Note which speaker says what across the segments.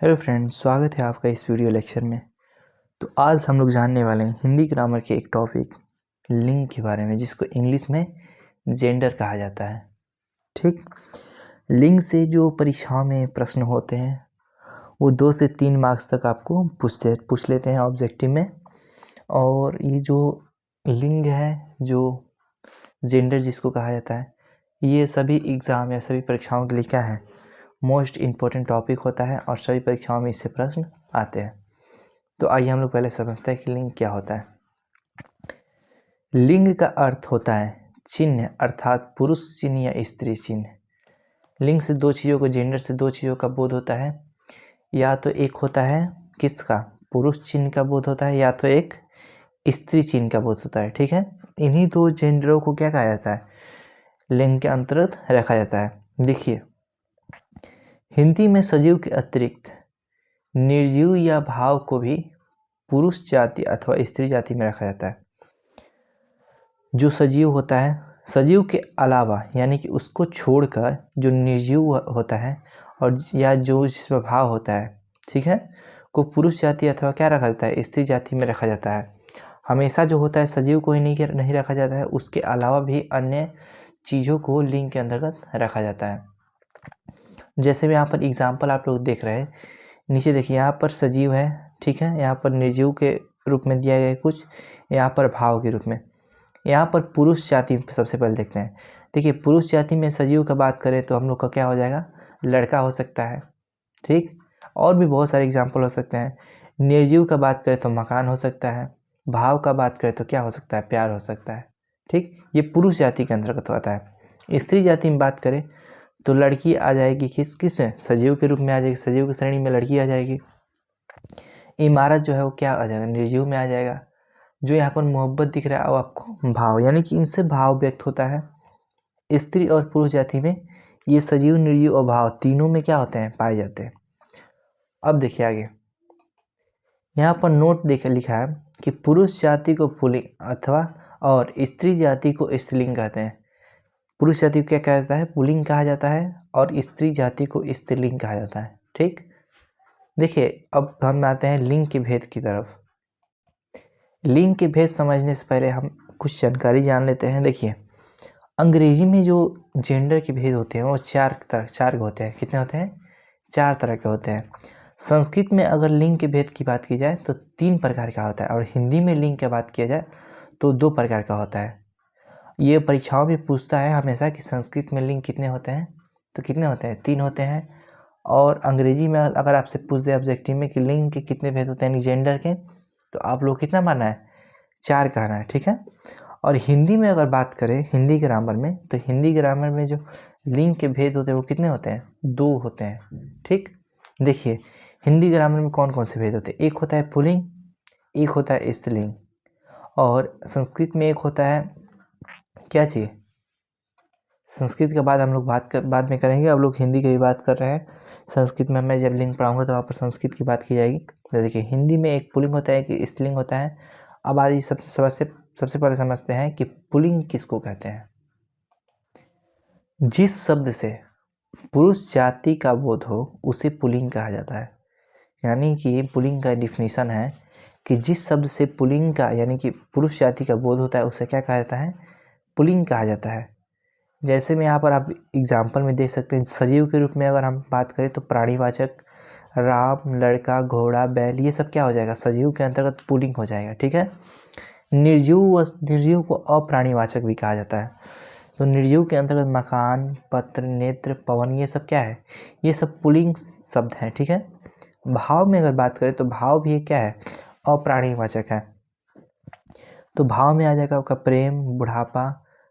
Speaker 1: Hello friends, स्वागत है आपका इस वीडियो लेक्चर में। तो आज हम लोग जानने वाले हैं हिंदी ग्रामर के एक टॉपिक लिंग के बारे में, जिसको इंग्लिश में जेंडर कहा जाता है। ठीक, लिंग से जो परीक्षाओं में प्रश्न होते हैं वो 2 से 3 मार्क्स तक आपको पूछ लेते हैं ऑब्जेक्टिव में। और ये जो लिंग है, जो जेंडर जिसको कहा जाता है, ये सभी एग्ज़ाम या सभी परीक्षाओं के लिए क्या है, मोस्ट इम्पोर्टेंट टॉपिक होता है और सभी परीक्षाओं में इससे प्रश्न आते हैं। तो आइए हम लोग पहले समझते हैं कि लिंग क्या होता है। लिंग का अर्थ होता है चिन्ह, अर्थात पुरुष चिन्ह या स्त्री चिन्ह। लिंग से 2 चीज़ों को, जेंडर से 2 चीज़ों का बोध होता है। या तो एक होता है किसका, पुरुष चिन्ह का बोध होता है, या तो एक स्त्री चिन्ह का बोध होता है। ठीक है, इन्हीं 2 जेंडरों को क्या कहा जाता है, लिंग के अंतर्गत रखा जाता है। देखिए, हिंदी में सजीव के अतिरिक्त निर्जीव या भाव को भी पुरुष जाति अथवा स्त्री जाति में रखा जाता है। जो सजीव होता है, सजीव के अलावा यानी कि उसको छोड़कर जो निर्जीव होता है और या जो जिसमें भाव होता है, ठीक है, को पुरुष जाति अथवा क्या रखा जाता है, स्त्री जाति में रखा जाता है। हमेशा जो होता है सजीव को ही नहीं रखा जाता है, उसके अलावा भी अन्य चीज़ों को लिंग के अंतर्गत रखा जाता है। जैसे मैं यहाँ पर एग्जाम्पल आप लोग देख रहे हैं, नीचे देखिए, यहाँ पर सजीव है, ठीक है, यहाँ पर निर्जीव के रूप में दिया गया है कुछ, यहाँ पर भाव के रूप में। यहाँ पर पुरुष जाति सबसे पहले देखते हैं। देखिए, पुरुष जाति में सजीव का बात करें तो हम लोग का क्या हो जाएगा, लड़का हो सकता है। ठीक, और भी बहुत सारे एग्जाम्पल हो सकते हैं। निर्जीव का बात करें तो मकान हो सकता है। भाव का बात करें तो क्या हो सकता है, प्यार हो सकता है। ठीक, ये पुरुष जाति के अंतर्गत होता है। स्त्री जाति में बात करें तो लड़की आ जाएगी किस में, सजीव के रूप में आ जाएगी, सजीव की श्रेणी में लड़की आ जाएगी। इमारत जो है वो क्या आ जाएगा, निर्जीव में आ जाएगा। जो यहाँ पर मोहब्बत दिख रहा है वो आपको भाव, यानी कि इनसे भाव व्यक्त होता है। स्त्री और पुरुष जाति में ये सजीव, निर्जीव और भाव तीनों में क्या होते हैं, पाए जाते हैं। अब देखिए आगे, यहाँ पर नोट लिखा है कि पुरुष जाति को पुल्लिंग अथवा और स्त्री जाति को स्त्रीलिंग कहते हैं। पुरुष जाति को क्या कहा जाता है, पुल्लिंग कहा जाता है, और स्त्री जाति को स्त्रीलिंग कहा जाता है। ठीक, देखिए अब हम आते हैं लिंग के भेद की तरफ। लिंग के भेद समझने से पहले हम कुछ जानकारी जान लेते हैं। देखिए, अंग्रेजी में जो जेंडर के भेद होते हैं वो चार होते हैं। कितने होते हैं, 4 तरह के होते हैं। संस्कृत में अगर लिंग के भेद की बात की जाए तो 3 प्रकार का होता है, और हिंदी में लिंग की बात किया जाए तो 2 प्रकार का होता है। ये परीक्षाओं में पूछता है हमेशा कि संस्कृत में लिंग कितने होते हैं, तो कितने होते हैं, 3 होते हैं। और अंग्रेजी में अगर आपसे पूछ दे ऑब्जेक्टिव में कि लिंग के कितने भेद होते हैं जेंडर के, तो आप लोग कितना मानना है, 4 कहना है। ठीक है, और हिंदी में अगर बात करें, हिंदी ग्रामर में, तो हिंदी ग्रामर में जो लिंग के भेद होते हैं वो कितने होते हैं, 2 होते हैं। ठीक, देखिए हिंदी ग्रामर में कौन कौन से भेद होते हैं, एक होता है पुल्लिंग, एक होता है स्त्रीलिंग, और संस्कृत में एक होता है क्या चाहिए, संस्कृत के बाद हम लोग बाद में करेंगे। अब लोग हिंदी की भी बात कर रहे हैं। संस्कृत में मैं जब लिंग पढ़ाऊंगा तो वहाँ पर संस्कृत की बात की जाएगी। तो देखिए, हिंदी में एक पुल्लिंग होता है, एक स्त्रीलिंग होता है। अब आज सबसे पहले समझते हैं कि पुल्लिंग किसको कहते हैं। जिस शब्द से पुरुष जाति का बोध हो उसे पुल्लिंग कहा जाता है। यानी कि पुल्लिंग का डिफिनीशन है कि जिस शब्द से पुल्लिंग का यानी कि पुरुष जाति का बोध होता है उसे क्या कहा जाता है, पुल्लिंग कहा जाता है। जैसे में यहाँ पर आप एग्जाम्पल में देख सकते हैं, सजीव के रूप में अगर हम बात करें तो प्राणीवाचक राम, लड़का, घोड़ा, बैल, ये सब क्या हो जाएगा, सजीव के अंतर्गत पुल्लिंग हो जाएगा। ठीक है, निर्जीव को अप्राणीवाचक भी कहा जाता है। तो निर्जीव के अंतर्गत मकान, पत्र, नेत्र, पवन, ये सब क्या है, ये सब पुल्लिंग शब्द हैं। ठीक है, भाव में अगर बात करें तो भाव भी क्या है, अप्राणीवाचक है। तो भाव में आ जाएगा आपका प्रेम, बुढ़ापा,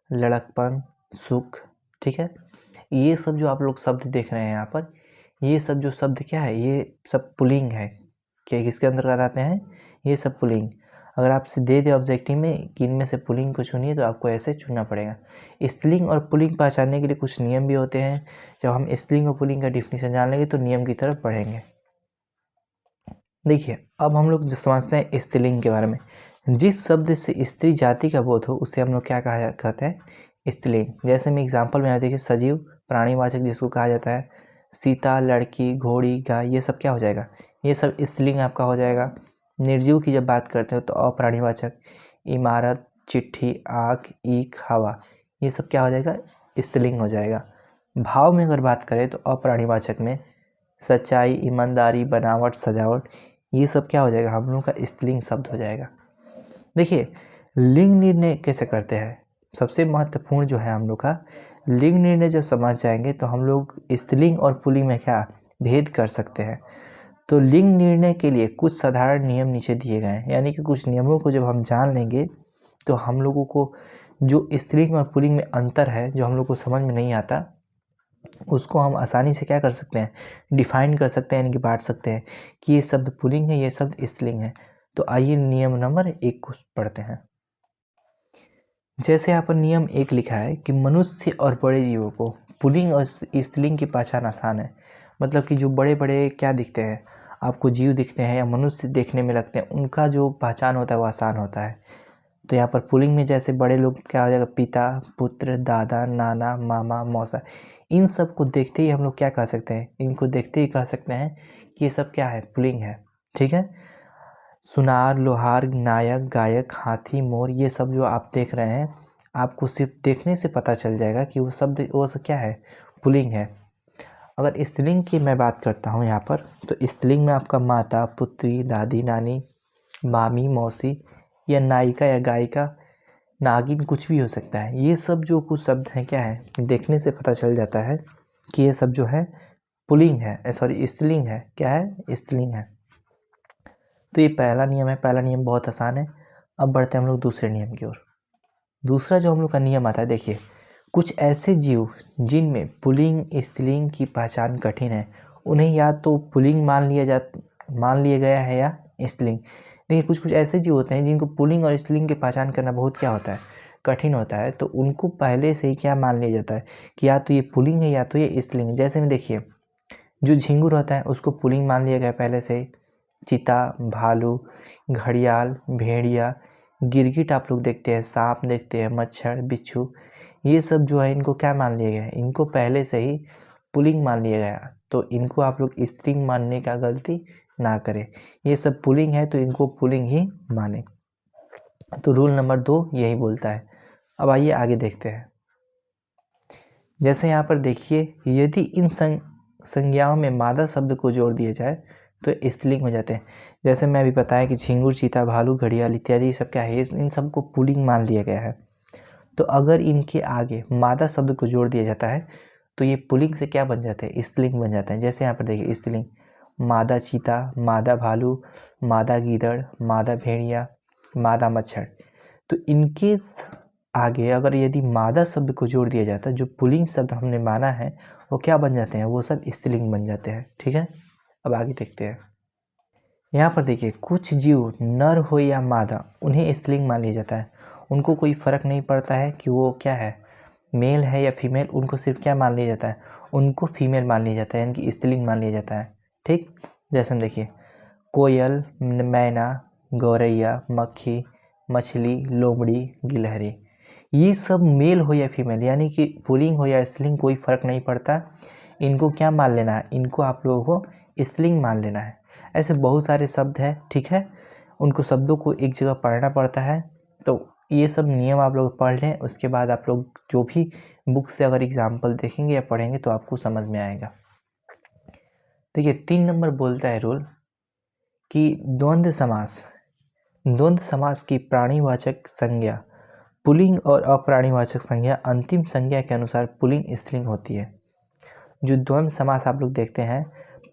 Speaker 1: लड़कपन, सुख। ठीक है, ये सब जो आप लोग शब्द देख रहे हैं यहाँ पर, ये सब जो शब्द क्या है, ये सब पुल्लिंग है। क्या किसके अंतर्गत आते हैं, ये सब पुल्लिंग। अगर आपसे दे दे ऑब्जेक्टिव में कि इनमें से पुल्लिंग को चुनिए, तो आपको ऐसे चुनना पड़ेगा। स्त्रीलिंग और पुल्लिंग पहचानने के लिए कुछ नियम भी होते हैं। जब हम स्त्रीलिंग और पुल्लिंग का डिफिनीशन जान लेंगे तो नियम की तरफ बढ़ेंगे। देखिए, अब हम लोग जो समझते हैं स्त्रीलिंग के बारे में। जिस शब्द से स्त्री जाति का बोध हो उसे हम लोग क्या कहते हैं, स्त्रीलिंग। जैसे मैं एग्जाम्पल में देखिए, सजीव प्राणीवाचक जिसको कहा जाता है, सीता, लड़की, घोड़ी, गाय, ये सब क्या हो जाएगा, ये सब स्त्रीलिंग आपका हो जाएगा। निर्जीव की जब बात करते हो तो अप्राणीवाचक, इमारत, चिट्ठी, आँख, ईख, हवा, ये सब क्या हो जाएगा, स्त्रीलिंग हो जाएगा। भाव में अगर बात करें तो अप्राणीवाचक में सच्चाई, ईमानदारी, बनावट, सजावट, ये सब क्या हो जाएगा, हम लोग का स्त्रीलिंग शब्द हो जाएगा। देखिए लिंग निर्णय कैसे करते हैं, सबसे महत्वपूर्ण जो है हम लोग का लिंग निर्णय जब समझ जाएंगे तो हम लोग स्त्रीलिंग और पुल्लिंग में क्या भेद कर सकते हैं। तो लिंग निर्णय के लिए कुछ साधारण नियम नीचे दिए गए हैं, यानी कि कुछ नियमों को जब हम जान लेंगे तो हम लोगों को जो स्त्रीलिंग और पुल्लिंग में अंतर है जो हम लोग को समझ में नहीं आता, उसको हम आसानी से क्या कर सकते हैं, डिफाइन कर सकते हैं, यानी कि बांट सकते हैं कि ये शब्द पुल्लिंग है, ये शब्द स्त्रीलिंग है। तो आइए नियम नंबर 1 को पढ़ते हैं। जैसे यहाँ पर नियम 1 लिखा है कि मनुष्य और बड़े जीवों को पुल्लिंग और स्त्रीलिंग की पहचान आसान है। मतलब कि जो बड़े बड़े क्या दिखते हैं आपको, जीव दिखते हैं या मनुष्य देखने में लगते हैं, उनका जो पहचान होता है वो आसान होता है। तो यहाँ पर पुल्लिंग में जैसे बड़े लोग क्या हो जाएगा, पिता, पुत्र, दादा, नाना, मामा, मौसा, इन सब को देखते ही हम लोग क्या कह सकते हैं, इनको देखते ही कह सकते हैं कि ये सब क्या है, पुल्लिंग है। ठीक है। सुनार, लोहार, नायक, गायक, हाथी, मोर, ये सब जो आप देख रहे हैं आपको सिर्फ देखने से पता चल जाएगा कि वो शब्द वो सब क्या है, पुल्लिंग है। अगर स्त्रीलिंग की मैं बात करता हूँ यहाँ पर, तो स्त्रीलिंग में आपका माता, पुत्री, दादी, नानी, मामी, मौसी या नायिका या गायिका, नागिन, कुछ भी हो सकता है। ये सब जो कुछ शब्द हैं क्या है, देखने से पता चल जाता है कि ये सब जो है पुल्लिंग है, सॉरी स्त्रीलिंग है, क्या है, स्त्रीलिंग है। तो ये पहला नियम है। पहला नियम बहुत आसान है। अब बढ़ते हैं हम लोग दूसरे नियम की ओर। दूसरा जो हम लोग का नियम आता है, देखिए कुछ ऐसे जीव जिनमें पुल्लिंग स्त्रीलिंग की पहचान कठिन है, उन्हें या तो पुल्लिंग मान लिया गया है या स्त्रीलिंग। देखिए कुछ कुछ ऐसे जीव होते हैं जिनको पुल्लिंग और स्त्रीलिंग की पहचान करना बहुत क्या होता है, कठिन होता है। तो उनको पहले से ही क्या मान लिया जाता है कि या तो ये पुल्लिंग है या तो ये स्त्रीलिंग है। जैसे में देखिए जो झिंगुर होता है उसको पुल्लिंग मान लिया गया पहले से ही। चीता, भालू, घड़ियाल, भेड़िया, गिरगिट आप लोग देखते हैं, सांप देखते हैं, मच्छर, बिच्छू, ये सब जो है इनको क्या मान लिया गया है, इनको पहले से ही पुल्लिंग मान लिया गया। तो इनको आप लोग स्त्रीलिंग मानने का गलती ना करें, ये सब पुल्लिंग है तो इनको पुल्लिंग ही माने। तो रूल नंबर 2 यही बोलता है। अब आइए आगे देखते हैं। जैसे यहाँ पर देखिए यदि इन संज्ञाओं में मादा शब्द को जोड़ दिया जाए तो स्त्रीलिंग हो जाते हैं। जैसे मैं अभी बताया कि झिंगुर, चीता, भालू, घड़ियाल इत्यादि सब क्या है, इन सबको पुल्लिंग मान लिया गया है। तो अगर इनके आगे मादा शब्द को जोड़ दिया जाता है तो ये पुल्लिंग से क्या बन जाते हैं, स्त्रीलिंग बन जाते हैं। जैसे यहाँ पर देखिए स्त्रीलिंग, मादा चीता, मादा भालू, मादा गीदड़, मादा भेड़िया, मादा मच्छर। तो इनके आगे अगर यदि मादा शब्द को जोड़ दिया जाता है, जो पुल्लिंग शब्द हमने माना है वो क्या बन जाते हैं, वो सब स्त्रीलिंग बन जाते हैं। ठीक है। अब आगे देखते हैं। यहाँ पर देखिए कुछ जीव नर हो या मादा उन्हें स्त्रीलिंग मान लिया जाता है। उनको कोई फर्क नहीं पड़ता है कि वो क्या है, मेल है या फीमेल, उनको सिर्फ क्या मान लिया जाता है, उनको फीमेल मान लिया जाता है, यानी कि स्त्रीलिंग मान लिया जाता है। ठीक। जैसे हम देखिए कोयल, मैना, गौरैया, मक्खी, मछली, लोमड़ी, गिलहरी, ये सब मेल हो या फीमेल, यानी कि पुल्लिंग हो या स्त्रीलिंग कोई फ़र्क नहीं पड़ता, इनको क्या मान लेना है, इनको आप लोगों को स्त्रीलिंग मान लेना है। ऐसे बहुत सारे शब्द हैं। ठीक है। उनको शब्दों को एक जगह पढ़ना पड़ता है। तो ये सब नियम आप लोग पढ़ लें, उसके बाद आप लोग जो भी बुक से अगर एग्जाम्पल देखेंगे या पढ़ेंगे तो आपको समझ में आएगा। देखिए 3 नंबर बोलता है रूल कि द्वंद्व समास की प्राणीवाचक संज्ञा पुल्लिंग और अप्राणीवाचक संज्ञा अंतिम संज्ञा के अनुसार पुल्लिंग स्त्रीलिंग होती है। जो द्वंद्व समास आप लोग देखते हैं,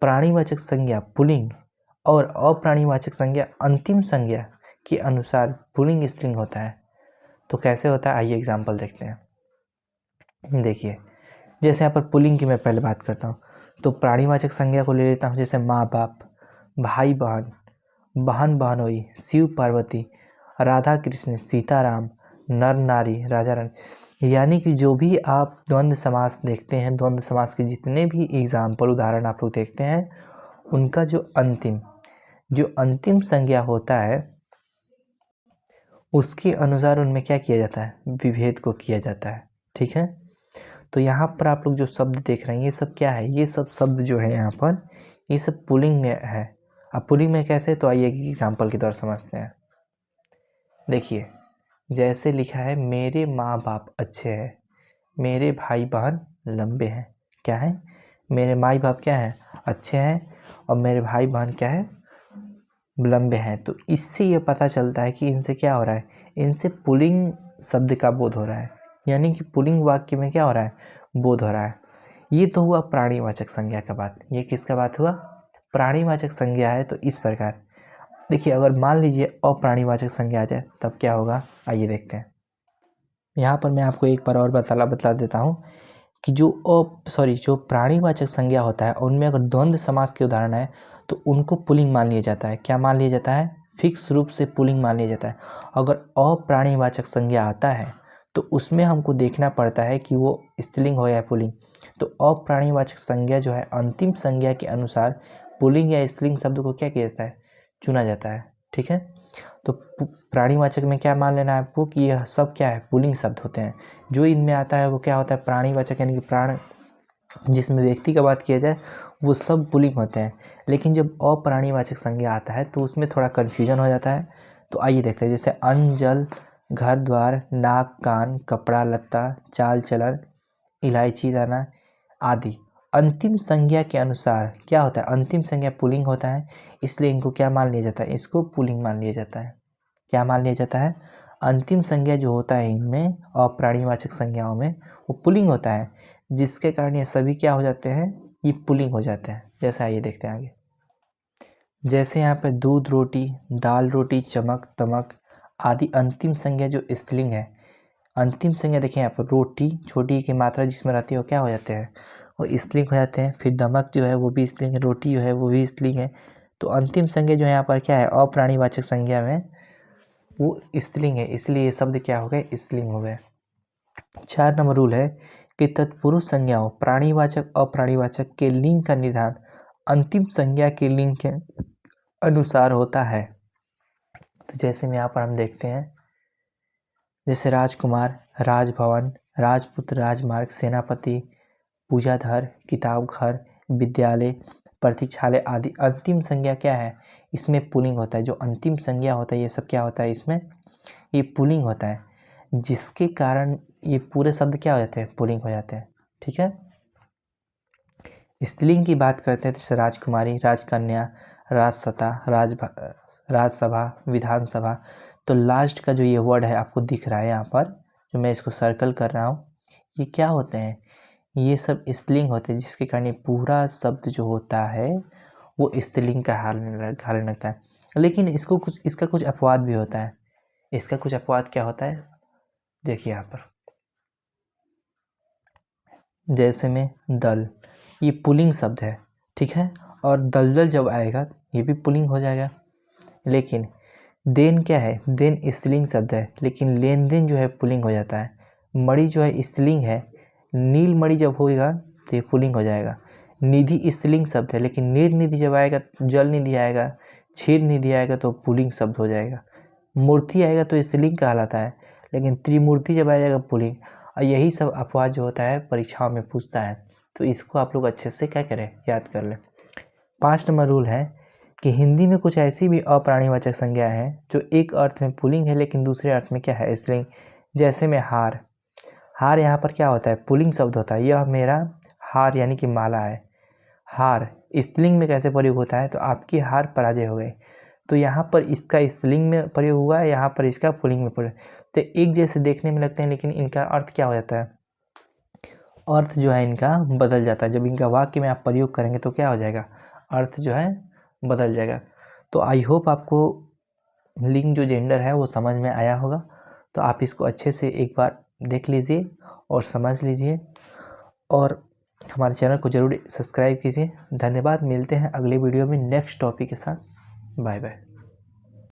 Speaker 1: प्राणीवाचक संज्ञा पुल्लिंग और अप्राणीवाचक संज्ञा अंतिम संज्ञा के अनुसार पुल्लिंग स्त्रीलिंग होता है। तो कैसे होता है, आइए एग्जाम्पल देखते हैं। देखिए जैसे यहाँ पर पुल्लिंग की मैं पहले बात करता हूँ, तो प्राणीवाचक संज्ञा को ले लेता हूँ, जैसे माँ बाप, भाई बहन, बहन बहनोई, शिव पार्वती, राधा कृष्ण, सीताराम, नर नारी, राजा रानी, यानी कि जो भी आप द्वंद्व समास देखते हैं, द्वंद्व समास के जितने भी एग्जाम्पल उदाहरण आप लोग देखते हैं, उनका जो अंतिम संज्ञा होता है उसके अनुसार उनमें क्या किया जाता है, विभेद को किया जाता है। ठीक है। तो यहाँ पर आप लोग जो शब्द देख रहे हैं ये सब क्या है, ये सब शब्द जो है यहाँ पर ये सब पुल्लिंग में है। अब पुल्लिंग में कैसे, तो आइए एक एग्जाम्पल की तरह समझते हैं। देखिए जैसे लिखा है मेरे माँ बाप अच्छे हैं, मेरे भाई बहन लंबे हैं। क्या है, मेरे माँ बाप क्या है, अच्छे हैं, और मेरे भाई बहन क्या है, लंबे हैं। तो इससे ये पता चलता है कि इनसे क्या हो रहा है, इनसे पुल्लिंग शब्द का बोध हो रहा है, यानी कि पुल्लिंग वाक्य में क्या हो रहा है, बोध हो रहा है। ये तो हुआ प्राणीवाचक संज्ञा का बात। ये किसका बात हुआ, प्राणीवाचक संज्ञा है। तो इस प्रकार देखिए अगर मान लीजिए अप्राणीवाचक संज्ञा आ जाए तब क्या होगा, आइए देखते हैं। यहाँ पर मैं आपको एक बार और बता देता हूँ कि जो प्राणीवाचक संज्ञा होता है उनमें अगर द्वंद्व समास के उदाहरण है तो उनको पुल्लिंग मान लिया जाता है। क्या मान लिया जाता है, फिक्स रूप से पुल्लिंग मान लिया जाता है। अगर अप्राणीवाचक संज्ञा आता है तो उसमें हमको देखना पड़ता है कि वो स्त्रीलिंग हो या पुल्लिंग। तो अप्राणीवाचक संज्ञा जो है अंतिम संज्ञा के अनुसार पुल्लिंग या स्त्रीलिंग शब्द को क्या किया जाता है, चुना जाता है। ठीक है, तो प्राणीवाचक में क्या मान लेना है आपको कि यह सब क्या है, पुल्लिंग शब्द होते हैं। जो इनमें आता है वो क्या होता है, प्राणीवाचक, यानी कि प्राण जिसमें व्यक्ति का बात किया जाए वो सब पुल्लिंग होते हैं। लेकिन जब अप्राणीवाचक संज्ञा आता है तो उसमें थोड़ा कन्फ्यूजन हो जाता है। तो आइए देखते हैं, जैसे अन्न जल, घर द्वार, नाक कान, कपड़ा लत्ता, चाल चलन, इलायची दाना आदि अंतिम संज्ञा के अनुसार क्या होता है, अंतिम संज्ञा पुल्लिंग होता है, इसलिए इनको क्या मान लिया जाता है, इसको पुल्लिंग मान लिया जाता है। क्या मान लिया जाता है, अंतिम संज्ञा जो होता है इनमें अप्राणीवाचक संज्ञाओं में वो पुल्लिंग होता है, जिसके कारण ये सभी क्या हो जाते हैं, ये पुल्लिंग हो जाते हैं। जैसा ये देखते हैं आगे, जैसे यहाँ पे दूध रोटी, दाल रोटी, चमक तमक आदि अंतिम संज्ञा जो स्त्रीलिंग है। अंतिम संज्ञा देखिए यहाँ पर रोटी, छोटी की मात्रा जिसमें रहती है वो क्या हो जाते हैं, वो स्त्रीलिंग हो जाते हैं। फिर दमक जो है वो भी स्त्रीलिंग है, रोटी जो है वो भी स्त्रीलिंग है। तो अंतिम संज्ञा जो है यहाँ पर क्या है, अप्राणीवाचक संज्ञा में वो स्त्रीलिंग है, इसलिए ये शब्द क्या हो गए, स्त्रीलिंग हो गए। 4 नंबर रूल है कि तत्पुरुष संज्ञाओं प्राणीवाचक अप्राणीवाचक के लिंग का निर्धारण अंतिम संज्ञा के लिंग के अनुसार होता है। तो जैसे में यहाँ पर हम देखते हैं, जैसे राजकुमार, राजभवन, राजपुत्र, राजमार्ग, सेनापति, पूजाधर, किताब घर, विद्यालय, प्रतीक्षालय आदि अंतिम संज्ञा क्या है, इसमें पुल्लिंग होता है। जो अंतिम संज्ञा होता है ये सब क्या होता है, इसमें ये पुल्लिंग होता है, जिसके कारण ये पूरे शब्द क्या हो जाते हैं, पुल्लिंग हो जाते हैं। ठीक है, स्त्रीलिंग की बात करते हैं तो जैसे राजकुमारी, राजकन्या, राजसत्ता, राजसभा, विधानसभा। तो लास्ट का जो ये वर्ड है आपको दिख रहा है यहाँ पर, जो मैं इसको सर्कल कर रहा हूँ, ये क्या होते हैं, ये सब स्त्रीलिंग होते हैं, जिसके कारण ये पूरा शब्द जो होता है वो स्त्रीलिंग का हाल लगता है। लेकिन इसका कुछ अपवाद भी होता है। इसका कुछ अपवाद क्या होता है, देखिए यहाँ पर, जैसे में दल, ये पुल्लिंग शब्द है। ठीक है, और दलदल जब आएगा ये भी पुल्लिंग हो जाएगा। लेकिन देन क्या है, देन स्त्रीलिंग शब्द है, लेकिन लेन देन जो है पुल्लिंग हो जाता है। मणि जो है स्त्रीलिंग है, नील मणि जब होएगा तो ये पुल्लिंग हो जाएगा। निधि स्त्रीलिंग शब्द है, लेकिन निर्निधि जब आएगा, जल निधि आएगा, क्षीर निधि आएगा तो पुल्लिंग शब्द हो जाएगा। मूर्ति आएगा तो स्त्रीलिंग कहलाता है, लेकिन त्रिमूर्ति जब आ जाएगा पुल्लिंग। और यही सब अपवाद जो होता है परीक्षाओं में पूछता है, तो इसको आप लोग अच्छे से क्या करें, याद कर लें। 5 नंबर रूल है कि हिंदी में कुछ ऐसी भी अप्राणीवाचक संज्ञा है जो एक अर्थ में पुल्लिंग है लेकिन दूसरे अर्थ में क्या है, स्त्रीलिंग। जैसे में हार, हार यहाँ पर क्या होता है, पुल्लिंग शब्द होता है। यह मेरा हार यानी कि माला है। हार स्त्रीलिंग में कैसे प्रयोग होता है, तो आपकी हार पराजय हो गई, तो यहाँ पर इसका स्त्रीलिंग में प्रयोग हुआ है, यहाँ पर इसका पुल्लिंग में प्रयोग। तो एक जैसे देखने में लगते हैं लेकिन इनका अर्थ क्या हो जाता है, अर्थ जो है इनका बदल जाता है। जब इनका वाक्य में आप प्रयोग करेंगे तो क्या हो जाएगा, अर्थ जो है बदल जाएगा। तो आई होप आपको लिंग जो जेंडर है वो समझ में आया होगा। तो आप इसको अच्छे से एक बार देख लीजिए और समझ लीजिए, और हमारे चैनल को ज़रूर सब्सक्राइब कीजिए। धन्यवाद, मिलते हैं अगले वीडियो में नेक्स्ट टॉपिक के साथ। Bye bye.